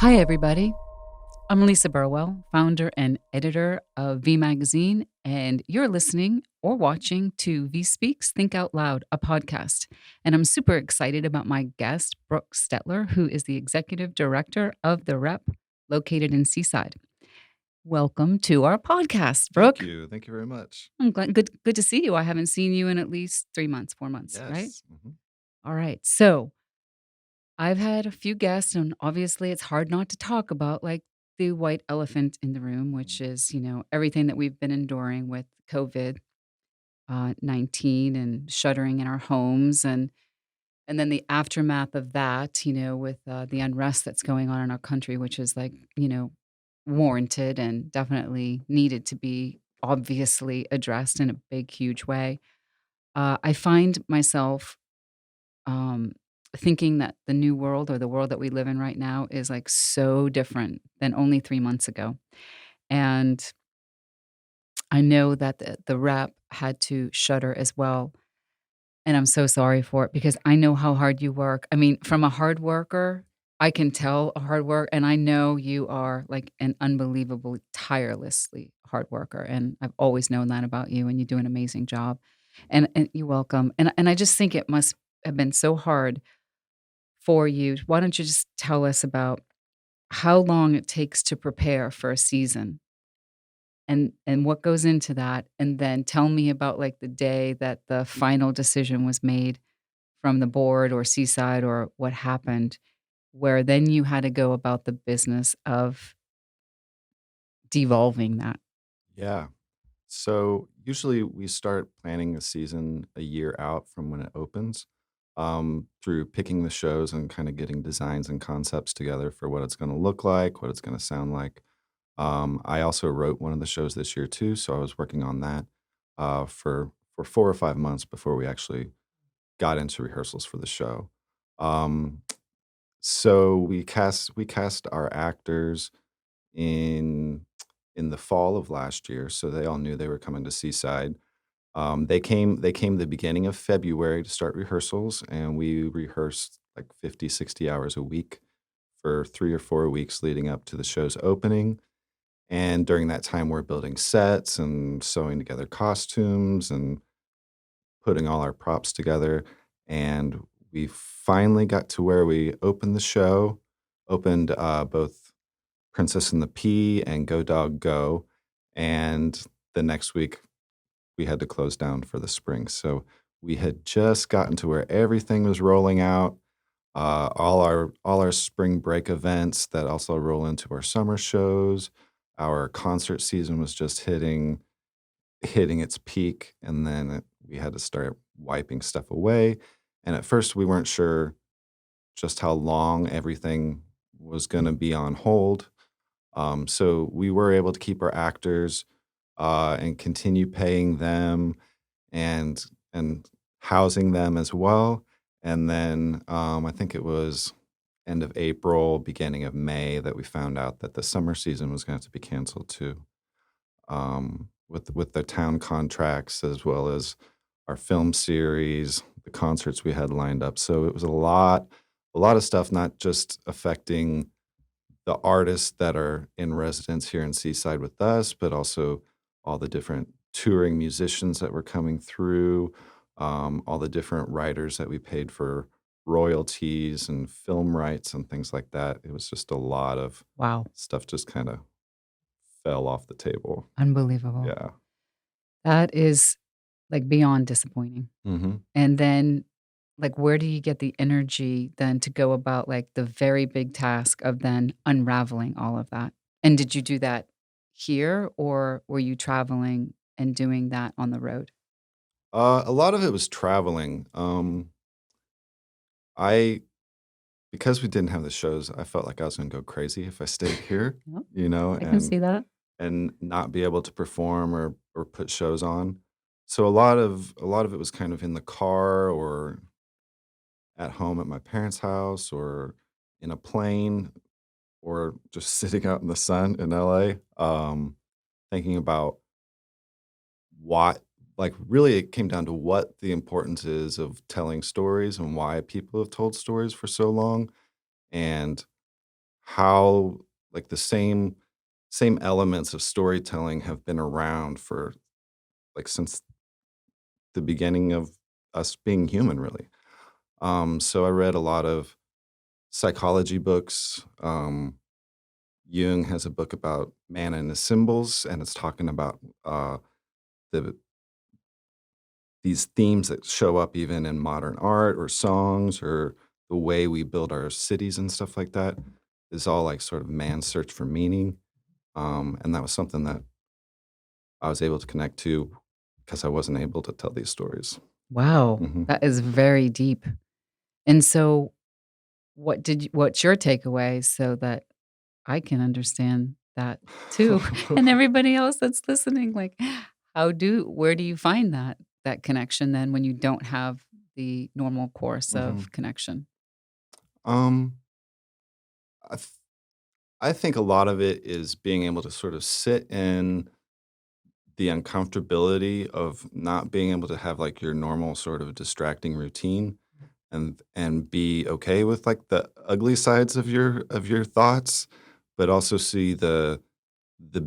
Hi, everybody. I'm Lisa Burwell, founder and editor of V Magazine, and you're listening or watching to VIE Speaks, Think Out Loud, a podcast. And I'm super excited about my guest, Brooke Stetler, who is the executive director of the Rep located in Seaside. Welcome to our podcast, Thank Brooke. you. Thank you very much. I'm glad, good to see you. I haven't seen you in at least 3 months, 4 months, right? Yes. All right. So I've had a few guests, and obviously it's hard not to talk about like the white elephant in the room, which is, everything that we've been enduring with COVID 19 and shuttering in our homes and then the aftermath of that, with the unrest that's going on in our country, which is like, warranted and definitely needed to be obviously addressed in a big, huge way. I find myself um, thinking that the new world or the world that we live in right now is like so different than only 3 months ago. And I know that the rep had to shutter as well. And I'm so sorry for it because I know how hard you work. I mean, from a hard worker, I can tell a hard work, and I know you are like an unbelievably tirelessly hard worker. And I've always known that about you, and you do an amazing job. And you're welcome. And I just think it must have been so hard for you. Why don't you just tell us about how long it takes to prepare for a season and what goes into that? And then tell me about like the day that the final decision was made from the board or Seaside or what happened, where then you had to go about the business of devolving that. Yeah. So usually we start planning a season a year out from when it opens, through picking the shows and kind of getting designs and concepts together for what it's going to look like, what it's going to sound like. I also wrote one of the shows this year too, so I was working on that for 4 or 5 months before we actually got into rehearsals for the show. Um, so we cast our actors in in the fall of last year, so they all knew they were coming to Seaside. They came the beginning of February to start rehearsals, and we rehearsed like 50, 60 hours a week for 3 or 4 weeks leading up to the show's opening. And during that time, we're building sets and sewing together costumes and putting all our props together. And we finally got to where we opened the show, opened both Princess and the Pea and Go Dog Go. And the next week, we had to close down for the spring. So we had just gotten to where everything was rolling out. All our spring break events that also roll into our summer shows. Our concert season was just hitting its peak, and then we had to start wiping stuff away. And at first, we weren't sure just how long everything was going to be on hold. So we were able to keep our actors and continue paying them and housing them as well. And then I think it was end of April, beginning of May that we found out that the summer season was going to have to be canceled too, with the town contracts as well as our film series, the concerts we had lined up. So it was a lot of stuff, not just affecting the artists that are in residence here in Seaside with us, but also all the different touring musicians that were coming through, all the different writers that we paid for royalties and film rights and things like that. It was just a lot of Wow. stuff just kind of fell off the table. Unbelievable. Yeah. That is like beyond disappointing. hmm And then like where do you get the energy then to go about like the very big task of then unraveling all of that? And did you do that here or were you traveling and doing that on the road? A lot of it was traveling. I Because we didn't have the shows, I felt like I was gonna go crazy if I stayed here, Yep, you know, I can and see that. and not be able to perform or put shows on. So a lot of it was kind of in the car or at home at my parents' house or in a plane or just sitting out in the sun in LA, thinking about what like, really, it came down to what the importance is of telling stories and why people have told stories for so long, and how like the same elements of storytelling have been around for like since the beginning of us being human, really. So I read a lot of psychology books. Jung has a book about man and his symbols, and it's talking about the these themes that show up even in modern art or songs or the way we build our cities and stuff like that is all like sort of man's search for meaning. And that was something that I was able to connect to because I wasn't able to tell these stories. Wow, Mhm. that is very deep. And so what's your takeaway so that I can understand that too, and everybody else that's listening, like, where do you find that connection then when you don't have the normal course Mhm. of connection? Um, I, th- I think a lot of it is being able to sort of sit in the uncomfortability of not being able to have like your normal sort of distracting routine and be okay with like the ugly sides of your thoughts, but also see the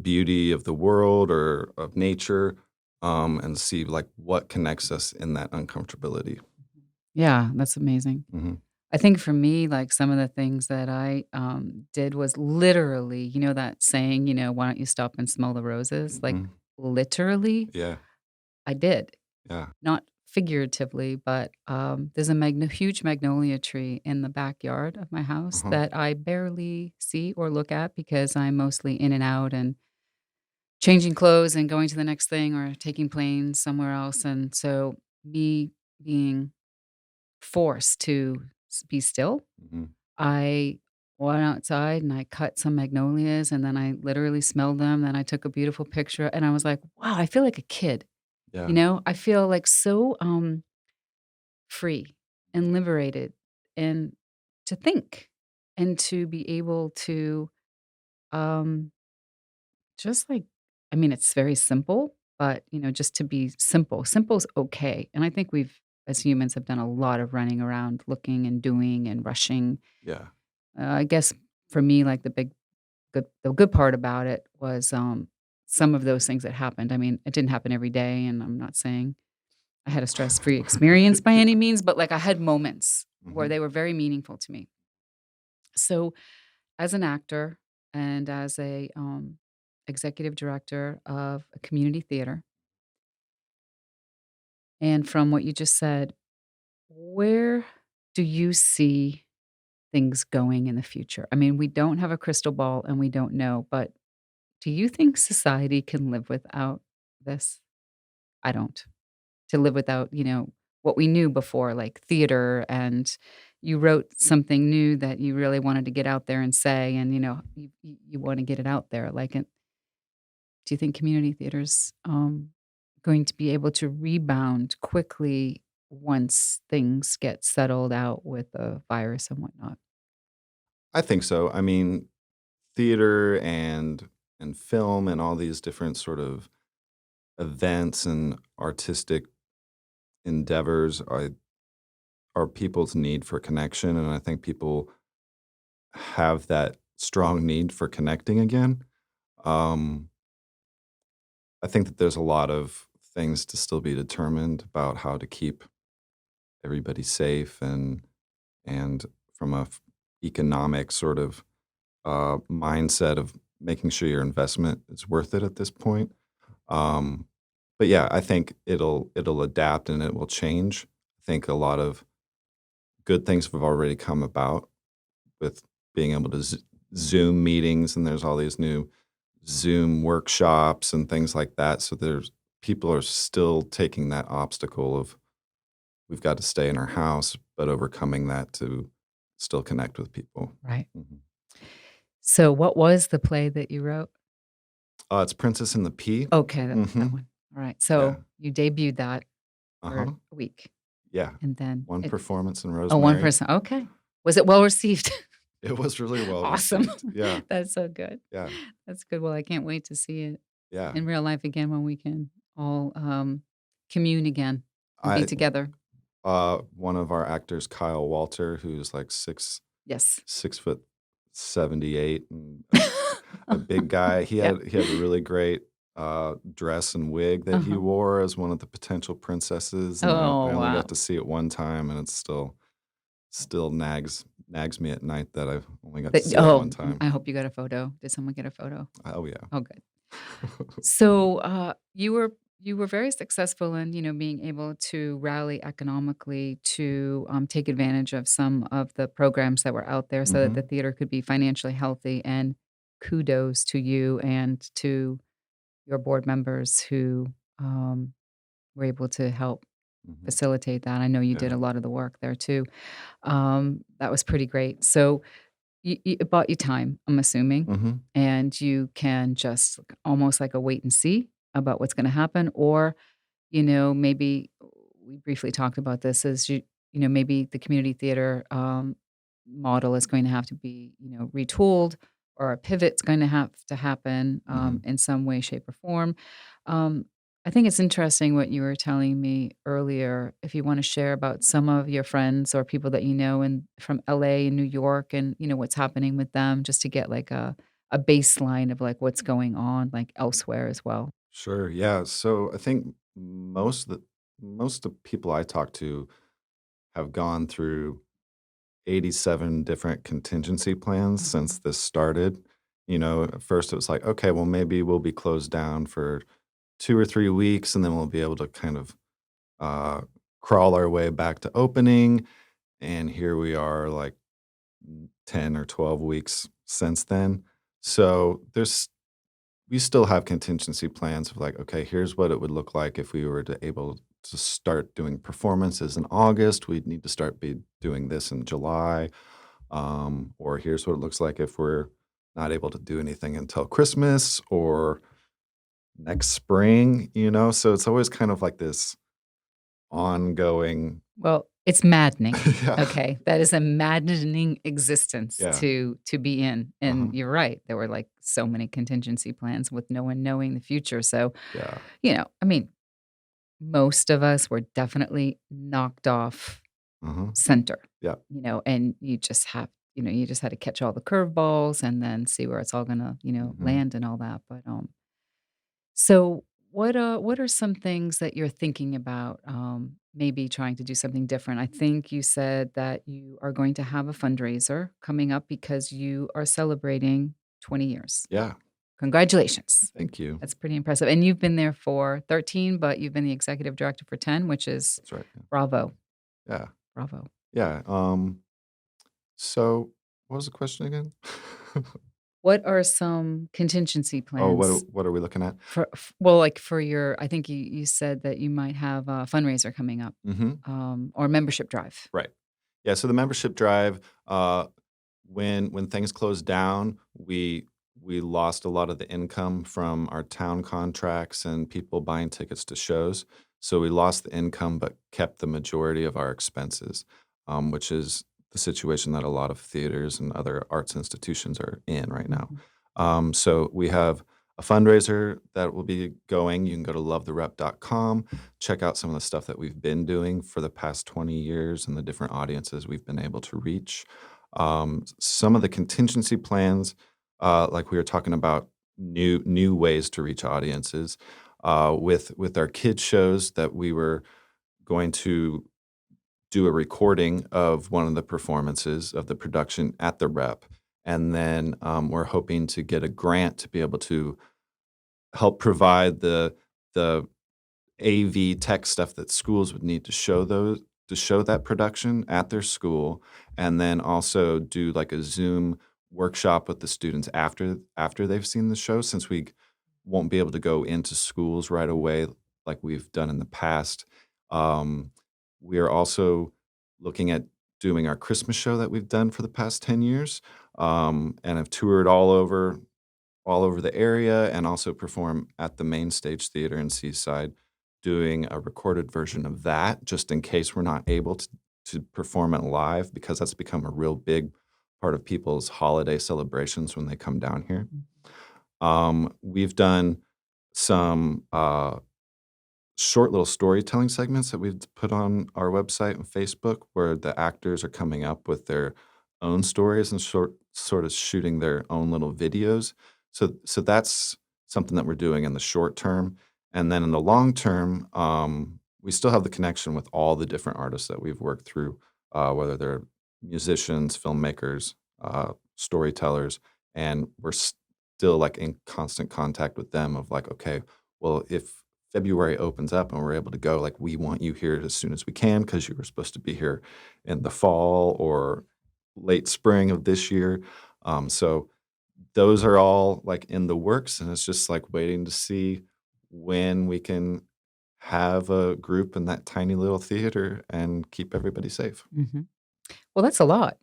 beauty of the world or of nature, and see like what connects us in that uncomfortability. Yeah, that's amazing. Mhm, I think for me, like, some of the things that I, did was literally, that saying, "Why don't you stop and smell the roses?" Like, mhm. literally, Yeah, I did. yeah. Not figuratively, but, there's a huge magnolia tree in the backyard of my house Uh-huh. that I barely see or look at because I'm mostly in and out and changing clothes and going to the next thing or taking planes somewhere else, and so me being forced to be still, Mhm. I went outside and I cut some magnolias, and then I literally smelled them, then I took a beautiful picture, and I was like, "Wow, I feel like a kid." Yeah. I feel, like, so, free and liberated and to think and to be able to, um, just, like I mean, it's very simple, but, just to be simple. Simple's okay, and I think we've, as humans, have done a lot of running around looking and doing and rushing. Yeah. I guess for me, like, the good part about it was, some of those things that happened. I mean, it didn't happen every day, and I'm not saying I had a stress-free experience by any Yeah. means, but, like, I had moments where Mhm. they were very meaningful to me. So, as an actor and as a, executive director of a community theater, and from what you just said, where do you see things going in the future? I mean, we don't have a crystal ball and we don't know, but do you think society can live without this? I don't. To live without, what we knew before, like theater, and you wrote something new that you really wanted to get out there and say, and, you wanna get it out there, like, do you think community theater's, going to be able to rebound quickly once things get settled out with the virus and whatnot? I think so. I mean, theater and film and all these different sort of events and artistic endeavors are people's need for connection, and I think people have that strong need for connecting again. Um, I think that there's a lot of things to still be determined about how to keep everybody safe and from a economic sort of mindset of making sure your investment is worth it at this point. Um, but yeah, I think it'll adapt and it will change. I think a lot of good things have already come about with being able to Zoom meetings, and there's all these new Zoom workshops and things like that. So there's people are still taking that obstacle of we've got to stay in our house, but overcoming that to still connect with people. Right. Mhm. So what was the play that you wrote? It's Princess and the Pea. Okay, that was that Mhm. one. Alright, Yeah. so you debuted that for Uh-huh. a week, Yeah. and then One it performance in oh, one Rosemary. person, okay. Was it well received? It was really well Awesome. received. Yeah. That's so good. Yeah. That's good. Well, I can't wait to see it Yeah. in real life again when we can all, commune again and be I together. one of our actors, Kyle Walter, who's like Yes. 6 foot 78 and a big guy. He Yeah. had a really great, dress and wig that he Uh-huh. wore as one of the potential princesses, and I Oh, only got wow. to see it one time, and it's still nags me at night that I've only got to see it one time. I hope you got a photo. Did someone get a photo? Oh, yeah. Oh, good. So, you were very successful in, being able to rally economically to, take advantage of some of the programs that were out there so that the Mhm, theater could be financially healthy, and kudos to you and to your board members who, were able to help mhm. facilitate that. I know you did Yeah. a lot of the work there too. That was pretty great. So, it bought you time, I'm assuming, Mhm. and you can just almost like a wait and see about what's gonna happen, or, maybe we briefly talked about this, is maybe the community theater, model is going to have to be, retooled, or a pivot's going to have to happen, Mhm. in some way, shape, or form. Um, I think it's interesting what you were telling me earlier, if you wanna share about some of your friends or people that you know from LA and New York and, what's happening with them, just to get like a baseline of, like, what's going on, like, elsewhere as well. Sure, yeah, so I think most of the people I talk to have gone through 87 different contingency plans Mhm. since this started. At first it was like, "Okay, well, maybe we'll be closed down for 2 or 3 weeks, and then we'll be able to kind of, uh, crawl our way back to opening," and here we are, like, 10 or 12 weeks since then. So, we still have contingency plans of like, okay, here's what it would look like if we were to able to start doing performances in August. We'd need to start be doing this in July. Or here's what it looks like if we're not able to do anything until Christmas or next spring. So it's always kind of like this ongoing. Well, it's maddening, Yeah. okay? That is a maddening existence Yeah. to be in, and Uh-huh. you're right, there were, like, so many contingency plans with no one knowing the future, so, Yeah. I mean, most of us were definitely knocked off Uh-huh. center, Yeah. and you just had to catch all the curveballs and then see where it's all gonna, Hmm. land and all that, but, so what are some things that you're thinking about, maybe trying to do something different? I think you said that you are going to have a fundraiser coming up because you are celebrating 20 years. Yeah. Congratulations. Thank you. That's pretty impressive, and you've been there for 13, but you've been the executive director for 10, which is That's right. bravo, Yeah. bravo. Yeah. So what was the question again? What are some contingency Oh, plans what are we looking at? like, for your I think you said that you might have a fundraiser coming up, Mhm. or membership drive. Right. Yeah, so the membership drive, when things closed down, we lost a lot of the income from our town contracts and people buying tickets to shows. So we lost the income, but kept the majority of our expenses, which is the situation that a lot of theaters and other arts institutions are in right now. Mhm. So we have a fundraiser that will be going. You can go to lovetherep.com, check out some of the stuff that we've been doing for the past 20 years and the different audiences we've been able to reach. Some of the contingency plans, like we were talking about, new ways to reach audiences with our kids shows that we were going to do a recording of one of the performances of the production at the rep. And then we're hoping to get a grant to be able to help provide the AV tech stuff that schools would need to show that production at their school, and then also do like a Zoom workshop with the students after they've seen the show, since we won't be able to go into schools right away like we've done in the past. Um, we are also looking at doing our Christmas show that we've done for the past 10 years, and have toured all over the area and also perform at the main stage theater in Seaside, doing a recorded version of that just in case we're not able to perform it live, because that's become a real big part of people's holiday celebrations when they come down here. Mhm. We've done some short little storytelling segments that we've put on our website and Facebook where the actors are coming up with their own stories and sort of shooting their own little videos. So that's something that we're doing in the short term, and then in the long term, we still have the connection with all the different artists that we've worked through, whether they're musicians, filmmakers, storytellers, and we're still like in constant contact with them of like, okay, well, if February opens up and we're able to go, like, we want you here as soon as we can because you were supposed to be here in the fall or late spring of this year. So those are all like in the works, and it's just like waiting to see when we can have a group in that tiny little theater and keep everybody safe. Mhm. Well, that's a lot.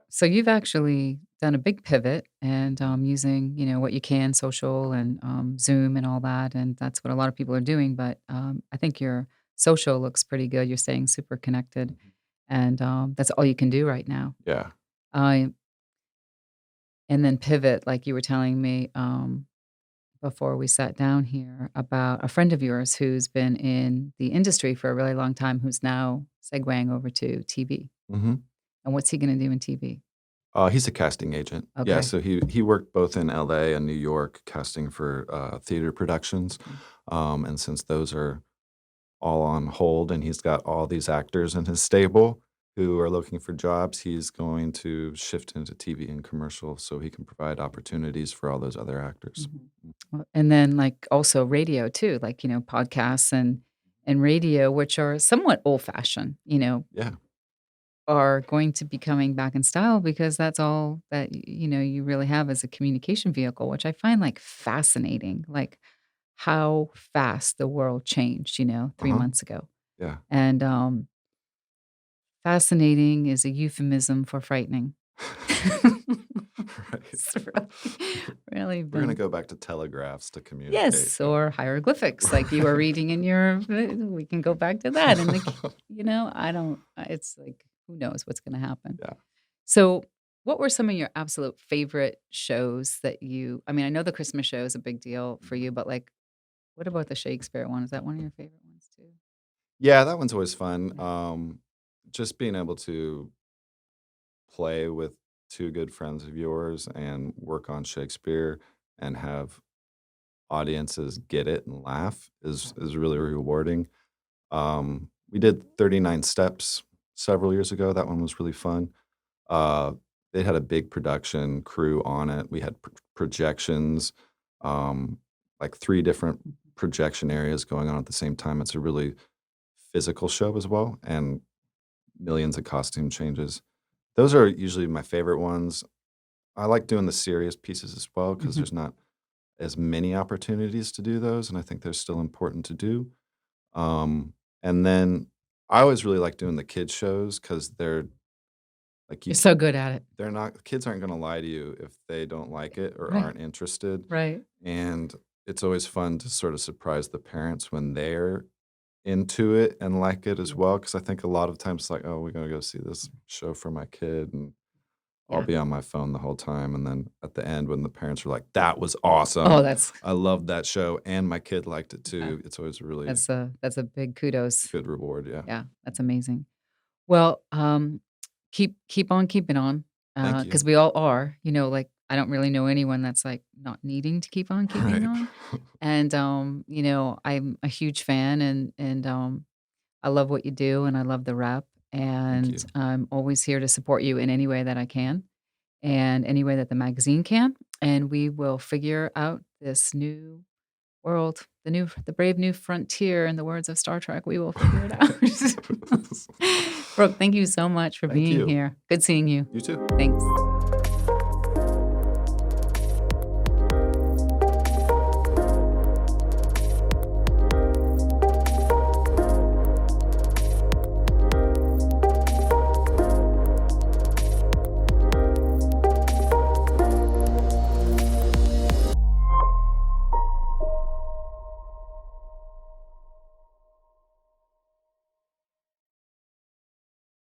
So you've actually done a big pivot and, using, what you can, social and, Zoom and all that, and that's what a lot of people are doing, but, I think your social looks pretty good. You're staying super connected, Mhm. and, that's all you can do right now. Yeah. I and then pivot, like you were telling me, before we sat down here about a friend of yours who's been in the industry for a really long time, who's now segueing over to TV. Mhm. And what's he gonna do in TV? He's a casting agent. Yeah, Okay. so he worked both in LA and New York casting for, theater productions, Mm. and since those are all on hold and he's got all these actors in his stable who are looking for jobs, he's going to shift into TV and commercial so he can provide opportunities for all those other actors. Mhm. Well, and then, like, also radio too, like, podcasts and radio, which are somewhat old-fashioned, Yeah. are going to be coming back in style because that's all that, you really have as a communication vehicle, which I find, like, fascinating, like, how fast the world changed, 3 Uh-huh. months ago. Yeah. And, fascinating is a euphemism for frightening. Right. It's really We're gonna been. go back to telegraphs to communicate, Yes, yeah. or hieroglyphics like you were reading in your we can go back to that and I don't it's like, who knows what's gonna happen. Yeah. So, what were some of your absolute favorite shows that I mean, I know the Christmas show is a big deal for Mhm. you, but, like, what about the Shakespeare one? Is that one of your favorite ones too? Yeah, that one's always fun. Yeah. Just being able to play with 2 good friends of yours and work on Shakespeare and have audiences get it and laugh is really rewarding. We did 39 Steps several years ago. That one was really fun. Uh, they had a big production crew on it. We had projections, like 3 different projection areas going on at the same time. It's a really physical show as well, and millions of costume changes. Those are usually my favorite ones. I like doing the serious pieces as well because Mhm. there's not as many opportunities to do those, and I think they're still important to do. And then I always really like doing the kids shows because they're like You're so good at it. they're not kids aren't gonna lie to you if they don't like it or Right, aren't interested, right. and it's always fun to sort of surprise the parents when they're into it and like it as Yeah, well. Because I think a lot of times, like, "Oh, we're gonna go see this show for my kid," and I'll yeah. be on my phone the whole time, and then at the end, when the parents are like, "That was Oh, awesome. that's I loved that show, and my kid liked it yeah, too." It's always a really that's a big kudos. good reward, yeah. Yeah, that's amazing. Well, keep on keeping on, Thank you. because we all are, like, I don't really know anyone that's, like, not needing to keep on keeping Right. on, and, I'm a huge fan and, I love what you do and I love the rep, Thank and you. I'm always here to support you in any way that I can and any way that the magazine can, and we will figure out this new world, the brave new frontier in the words of Star Trek, we will figure it out. Brooke, thank you so much for Thank being you. here. Good seeing you. You too. Thanks.